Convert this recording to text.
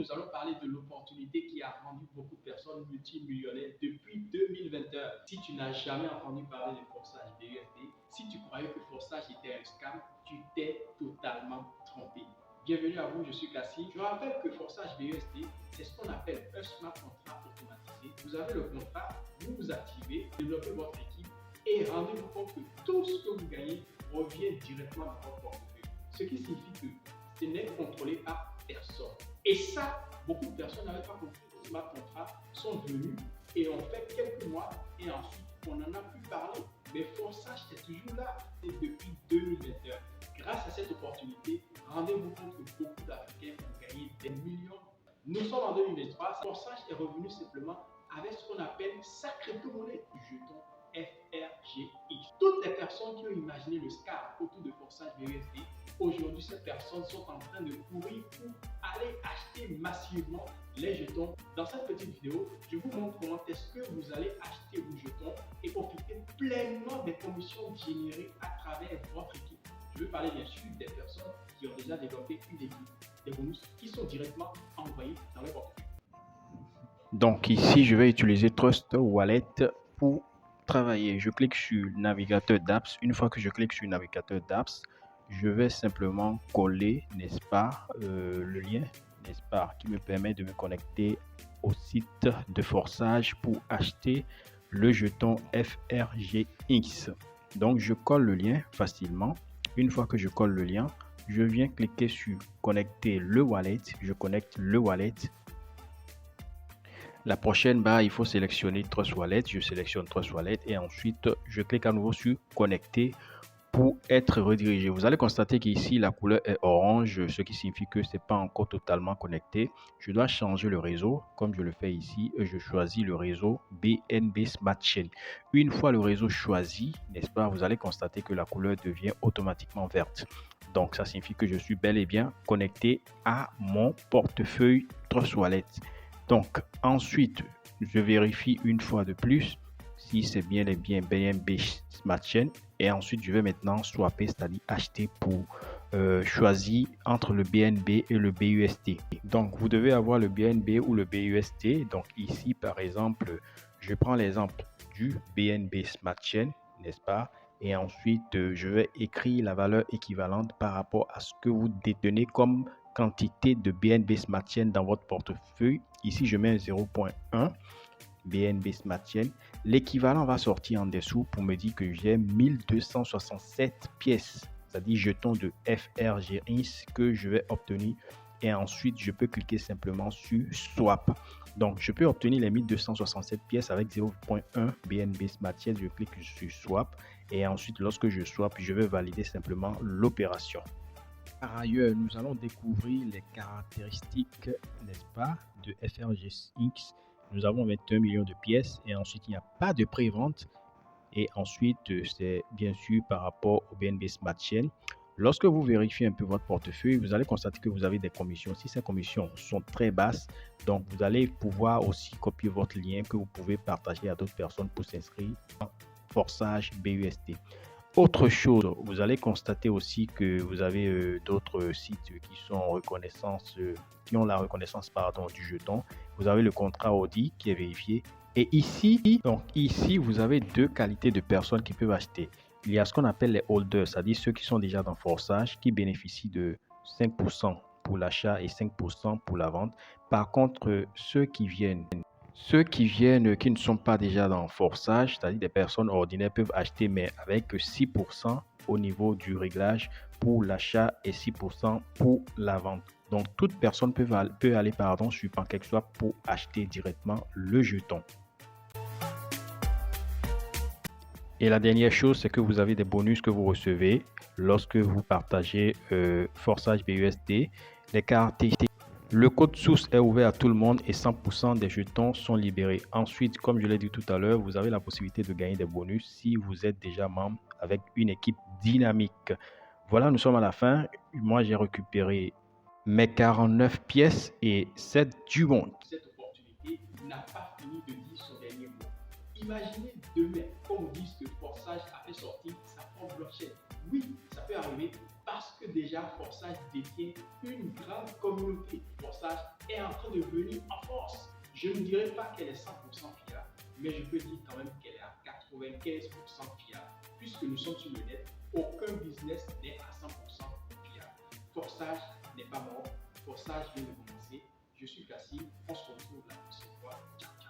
nous allons parler de l'opportunité qui a rendu beaucoup de personnes multimillionnaires depuis 2021. Si tu n'as jamais entendu parler de Forçage BUSD, si tu croyais que Forçage était un scam, tu t'es totalement trompé. Bienvenue à vous, je suis Cassie. Je rappelle que Forçage BUSD, c'est ce qu'on appelle un smart contract automatisé. Vous avez le contrat, vous vous activez, développez votre équipe et rendez-vous compte que tout ce que vous gagnez revient directement dans votre portefeuille. Ce qui signifie que ce n'est contrôlé par personne. Et ça, beaucoup de personnes n'avaient pas compris. Les smart contracts sont venus et ont fait quelques mois et ensuite on n'en a plus parlé. Mais Forçage, c'est toujours là depuis 2021. Grâce à cette opportunité, rendez-vous compte que beaucoup d'Africains ont gagné des millions. Nous sommes en 2023. Forçage est revenu simplement avec ce qu'on appelle sa crypto-monnaie, jeton FRGX. Toutes les personnes qui ont imaginé le scam autour de Forçage BUSD, aujourd'hui ces personnes sont en train de courir pour aller acheter massivement les jetons. Dans cette petite vidéo, je vous montre comment est-ce que vous allez acheter vos jetons et profiter pleinement des commissions générées à travers votre équipe. Je veux parler bien sûr des personnes qui ont déjà développé une équipe, des bonus qui sont directement envoyés dans leur portefeuille. Donc ici, je vais utiliser Trust Wallet pour travailler. Je clique sur navigateur d'apps. Une fois que je clique sur navigateur d'apps, je vais simplement coller, n'est-ce pas, le lien, n'est-ce pas, qui me permet de me connecter au site de Forçage pour acheter le jeton FRGX. Donc je colle le lien facilement. Une fois que je colle le lien, je viens cliquer sur connecter le wallet. Je connecte le wallet. La prochaine barre, il faut sélectionner Trust Wallet. Je sélectionne Trust Wallet et ensuite, je clique à nouveau sur Connecter pour être redirigé. Vous allez constater qu'ici, la couleur est orange, ce qui signifie que ce n'est pas encore totalement connecté. Je dois changer le réseau, comme je le fais ici. Je choisis le réseau BNB Smart Chain. Une fois le réseau choisi, n'est-ce pas, vous allez constater que la couleur devient automatiquement verte. Donc, ça signifie que je suis bel et bien connecté à mon portefeuille Trust Wallet. Donc, ensuite, je vérifie une fois de plus si c'est bien et bien BNB Smart Chain. Et ensuite, je vais maintenant swapper, c'est-à-dire acheter pour choisir entre le BNB et le BUSD. Donc, vous devez avoir le BNB ou le BUSD. Donc, ici, par exemple, je prends l'exemple du BNB Smart Chain, n'est-ce pas? Et ensuite, je vais écrire la valeur équivalente par rapport à ce que vous détenez comme quantité de BNB Smart Chain dans votre portefeuille. Ici, je mets 0.1 BNB Smart Chain. L'équivalent va sortir en dessous pour me dire que j'ai 1267 pièces, c'est-à-dire jetons de FRGX que je vais obtenir. Et ensuite, je peux cliquer simplement sur Swap. Donc, je peux obtenir les 1267 pièces avec 0.1 BNB Smart Chain. Je clique sur Swap. Et ensuite, lorsque je swap, je vais valider simplement l'opération. Par ailleurs, nous allons découvrir les caractéristiques, n'est-ce pas, de FRGX. Nous avons 21 millions de pièces et ensuite, il n'y a pas de pré-vente. Et ensuite, c'est bien sûr par rapport au BNB Smart Chain. Lorsque vous vérifiez un peu votre portefeuille, vous allez constater que vous avez des commissions. Si ces commissions sont très basses, donc vous allez pouvoir aussi copier votre lien que vous pouvez partager à d'autres personnes pour s'inscrire en Forçage BUSD. Autre chose, vous allez constater aussi que vous avez d'autres sites qui sont qui ont la reconnaissance du jeton. Vous avez le contrat Audi qui est vérifié. Et ici, vous avez deux qualités de personnes qui peuvent acheter. Il y a ce qu'on appelle les holders, c'est-à-dire ceux qui sont déjà dans Forçage, qui bénéficient de 5% pour l'achat et 5% pour la vente. Par contre, ceux qui ne sont pas déjà dans Forçage, c'est-à-dire des personnes ordinaires, peuvent acheter, mais avec 6% au niveau du réglage pour l'achat et 6% pour la vente. Donc, toute personne peut aller sur PancakeSwap pour acheter directement le jeton. Et la dernière chose, c'est que vous avez des bonus que vous recevez lorsque vous partagez Forçage BUSD. Les caractéristiques. Le code source est ouvert à tout le monde et 100% des jetons sont libérés. Ensuite, comme je l'ai dit tout à l'heure, vous avez la possibilité de gagner des bonus si vous êtes déjà membre avec une équipe dynamique. Voilà, nous sommes à la fin. Moi, j'ai récupéré mes 49 pièces et 7 du monde. Cette opportunité n'a pas fini de dire son dernier mot. Imaginez demain qu'on vous dise que Forçage a fait sortir sa propre blockchain. Oui, ça peut arriver Parce que déjà, Forsage détient une grande communauté. Forsage est en train de venir en force. Je ne dirais pas qu'elle est 100% fiable, mais je peux dire quand même qu'elle est à 95% fiable. Puisque nous sommes sur le net, aucun business n'est à 100% fiable. Forsage n'est pas mort. Forsage vient de commencer. Je suis Cassim. On se retrouve la prochaine fois. Ciao, ciao.